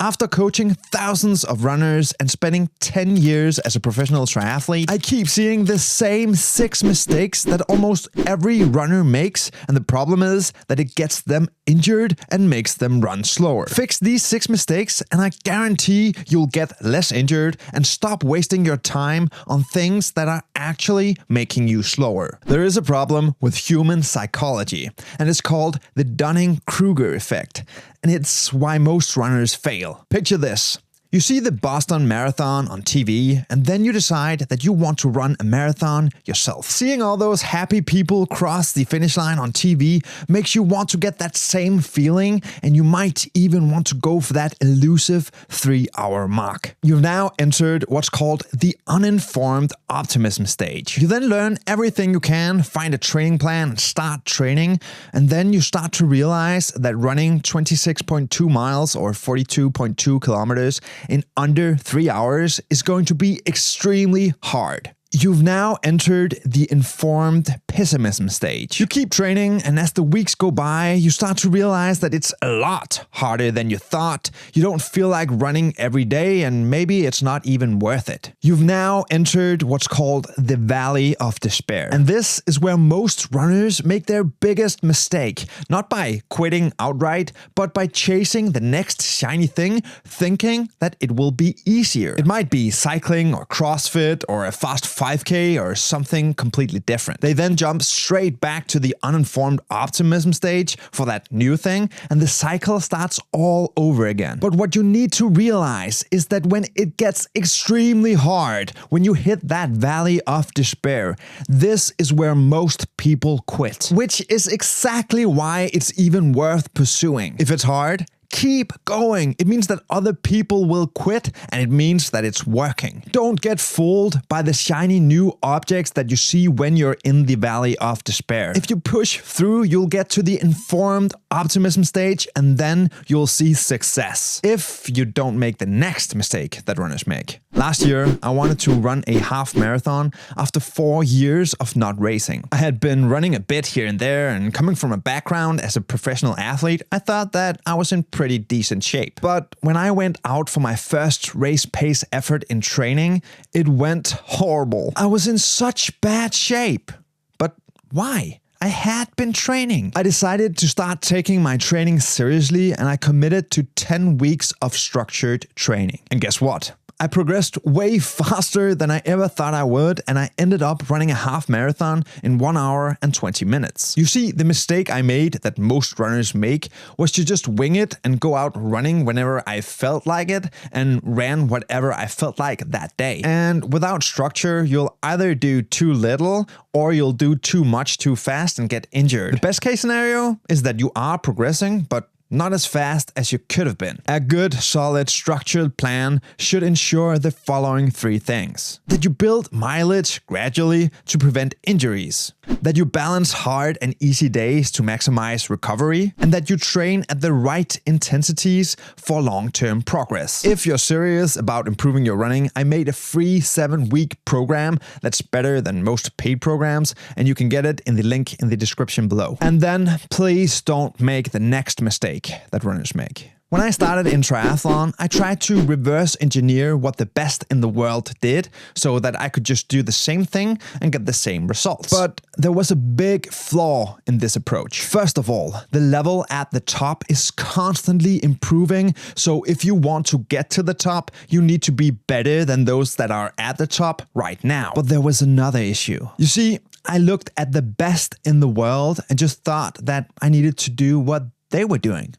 After coaching thousands of runners and spending 10 years as a professional triathlete, I keep seeing the same 6 mistakes that almost every runner makes, and the problem is that it gets them injured and makes them run slower. Fix these 6 mistakes and I guarantee you'll get less injured and stop wasting your time on things that are actually making you slower. There is a problem with human psychology, and it's called the Dunning-Kruger effect, and it's why most runners fail. Picture this. You see the Boston Marathon on TV, and then you decide that you want to run a marathon yourself. Seeing all those happy people cross the finish line on TV makes you want to get that same feeling, and you might even want to go for that elusive 3-hour mark. You've now entered what's called the uninformed optimism stage. You then learn everything you can, find a training plan, and start training, and then you start to realize that running 26.2 miles or 42.2 kilometers in under 3 hours is going to be extremely hard. You've now entered the informed pessimism stage. You keep training, and as the weeks go by, you start to realize that it's a lot harder than you thought. You don't feel like running every day, and maybe it's not even worth it. You've now entered what's called the valley of despair. And this is where most runners make their biggest mistake, not by quitting outright, but by chasing the next shiny thing, thinking that it will be easier. It might be cycling or CrossFit or a fast 5K or something completely different. They then jump straight back to the uninformed optimism stage for that new thing, and the cycle starts all over again. But what you need to realize is that when it gets extremely hard, when you hit that valley of despair, this is where most people quit, which is exactly why it's even worth pursuing. If it's hard, keep going. It means that other people will quit, and it means that it's working. Don't get fooled by the shiny new objects that you see when you're in the valley of despair. If you push through, you'll get to the informed optimism stage, and then you'll see success. If you don't make the next mistake that runners make. Last year, I wanted to run a half marathon after 4 years of not racing. I had been running a bit here and there, and coming from a background as a professional athlete, I thought that I was in pretty decent shape. But when I went out for my first race pace effort in training, it went horrible. I was in such bad shape. But why? I had been training. I decided to start taking my training seriously, and I committed to 10 weeks of structured training. And guess what? I progressed way faster than I ever thought I would, and I ended up running a half marathon in 1 hour and 20 minutes. You see, the mistake I made that most runners make was to just wing it and go out running whenever I felt like it and ran whatever I felt like that day. And without structure, you'll either do too little or you'll do too much too fast and get injured. The best case scenario is that you are progressing, but not as fast as you could have been. A good, solid, structured plan should ensure the following 3 things. That you build mileage gradually to prevent injuries. That you balance hard and easy days to maximize recovery. And that you train at the right intensities for long-term progress. If you're serious about improving your running, I made a free 7-week program that's better than most paid programs, and you can get it in the link in the description below. And then please don't make the next mistake that runners make. When I started in triathlon, I tried to reverse engineer what the best in the world did so that I could just do the same thing and get the same results. But there was a big flaw in this approach. First of all, the level at the top is constantly improving, so if you want to get to the top, you need to be better than those that are at the top right now. But there was another issue. You see, I looked at the best in the world and just thought that I needed to do what they were doing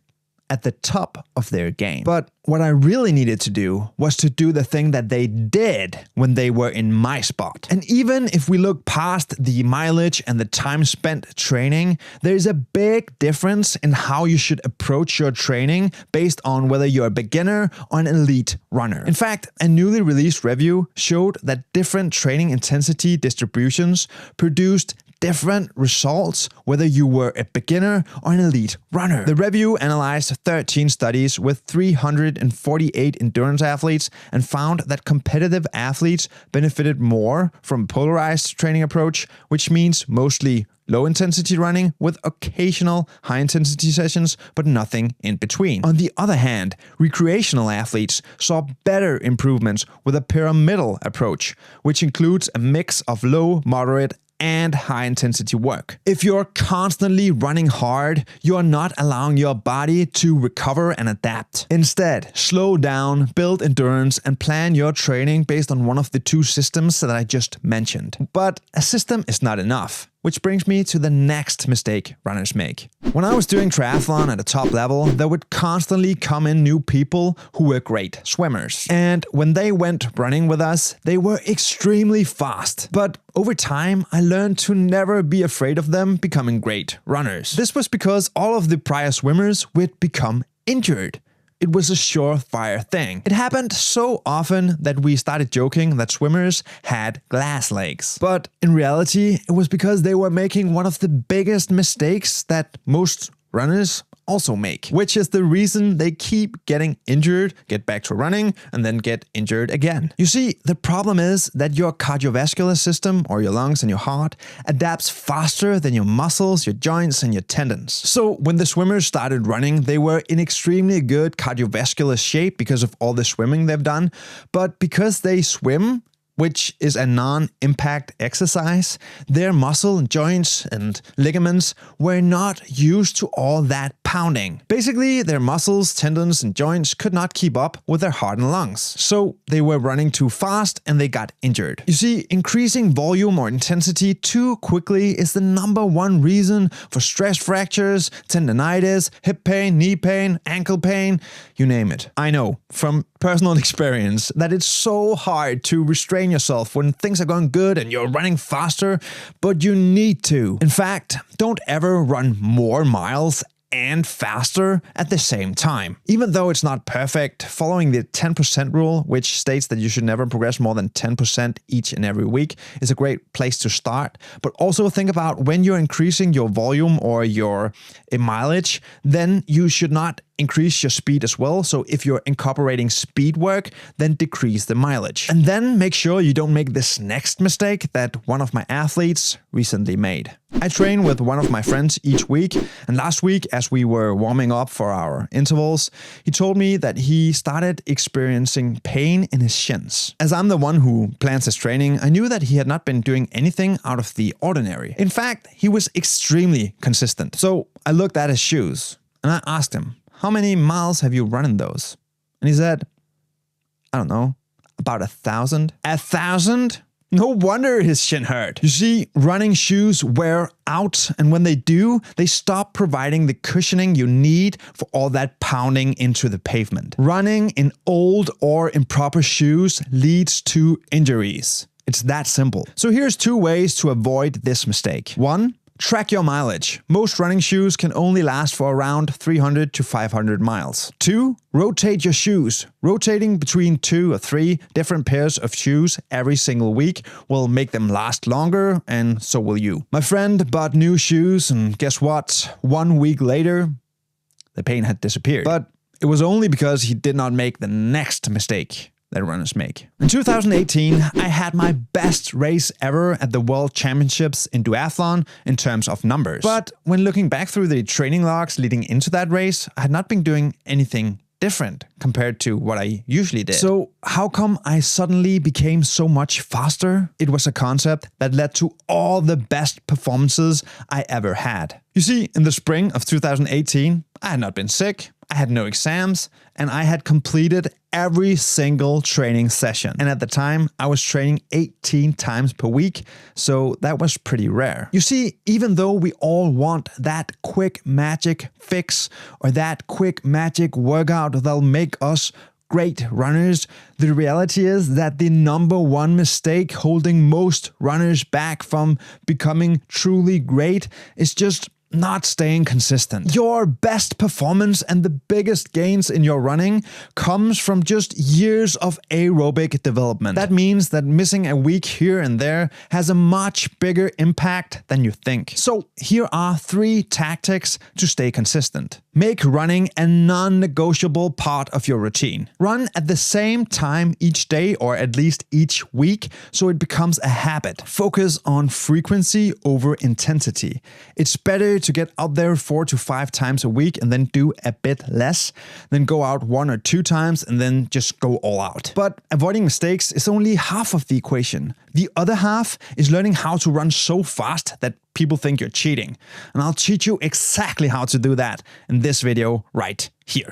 at the top of their game. But what I really needed to do was to do the thing that they did when they were in my spot. And even if we look past the mileage and the time spent training, there's a big difference in how you should approach your training based on whether you're a beginner or an elite runner. In fact, a newly released review showed that different training intensity distributions produced different results whether you were a beginner or an elite runner. The review analyzed 13 studies with 348 endurance athletes and found that competitive athletes benefited more from a polarized training approach, which means mostly low-intensity running with occasional high-intensity sessions, but nothing in between. On the other hand, recreational athletes saw better improvements with a pyramidal approach, which includes a mix of low, moderate, and high-intensity work. If you're constantly running hard, you're not allowing your body to recover and adapt. Instead, slow down, build endurance, and plan your training based on one of the two systems that I just mentioned. But a system is not enough. Which brings me to the next mistake runners make. When I was doing triathlon at a top level, there would constantly come in new people who were great swimmers. And when they went running with us, they were extremely fast. But over time, I learned to never be afraid of them becoming great runners. This was because all of the prior swimmers would become injured. It was a surefire thing. It happened so often that we started joking that swimmers had glass legs. But in reality, it was because they were making one of the biggest mistakes that most runners also make, which is the reason they keep getting injured, get back to running, and then get injured again. You see, the problem is that your cardiovascular system, or your lungs and your heart, adapts faster than your muscles, your joints, and your tendons. So when the swimmers started running, they were in extremely good cardiovascular shape because of all the swimming they've done, but because they swim, which is a non-impact exercise, their muscle, joints, and ligaments were not used to all that pounding. Basically, their muscles, tendons, and joints could not keep up with their heart and lungs. So they were running too fast and they got injured. You see, increasing volume or intensity too quickly is the #1 reason for stress fractures, tendinitis, hip pain, knee pain, ankle pain, you name it. I know from personal experience that it's so hard to restrain yourself when things are going good and you're running faster, but you need to. In fact, don't ever run more miles and faster at the same time. Even though it's not perfect, following the 10% rule, which states that you should never progress more than 10% each and every week, is a great place to start. But also think about when you're increasing your volume or your mileage, then you should not increase your speed as well. So if you're incorporating speed work, then decrease the mileage. And then make sure you don't make this next mistake that one of my athletes recently made. I train with one of my friends each week, and last week as we were warming up for our intervals, he told me that he started experiencing pain in his shins. As I'm the one who plans his training, I knew that he had not been doing anything out of the ordinary. In fact, he was extremely consistent. So I looked at his shoes and I asked him, "How many miles have you run in those?" And he said, "I don't know, about 1,000. 1,000? No wonder his shin hurt. You see, running shoes wear out, and when they do, they stop providing the cushioning you need for all that pounding into the pavement. Running in old or improper shoes leads to injuries. It's that simple. So here's 2 ways to avoid this mistake. 1, track your mileage. Most running shoes can only last for around 300 to 500 miles. 2, rotate your shoes. Rotating between 2 or 3 different pairs of shoes every single week will make them last longer, and so will you. My friend bought new shoes, and guess what? 1 week later, the pain had disappeared. But it was only because he did not make the next mistake that runners make. In 2018, I had my best race ever at the World Championships in duathlon in terms of numbers. But when looking back through the training logs leading into that race, I had not been doing anything different compared to what I usually did. So how come I suddenly became so much faster? It was a concept that led to all the best performances I ever had. You see, in the spring of 2018, I had not been sick, I had no exams, and I had completed every single training session. And at the time, I was training 18 times per week, so that was pretty rare. You see, even though we all want that quick magic fix or that quick magic workout that'll make us great runners, the reality is that the #1 mistake holding most runners back from becoming truly great is just not staying consistent. Your best performance and the biggest gains in your running comes from just years of aerobic development. That means that missing a week here and there has a much bigger impact than you think. So here are 3 tactics to stay consistent. Make running a non-negotiable part of your routine. Run at the same time each day or at least each week so it becomes a habit. Focus on frequency over intensity. It's better to get out there 4 to 5 times a week and then do a bit less than go out 1 or 2 times and then just go all out. But avoiding mistakes is only half of the equation. The other half is learning how to run so fast that people think you're cheating. And I'll teach you exactly how to do that in this video right here.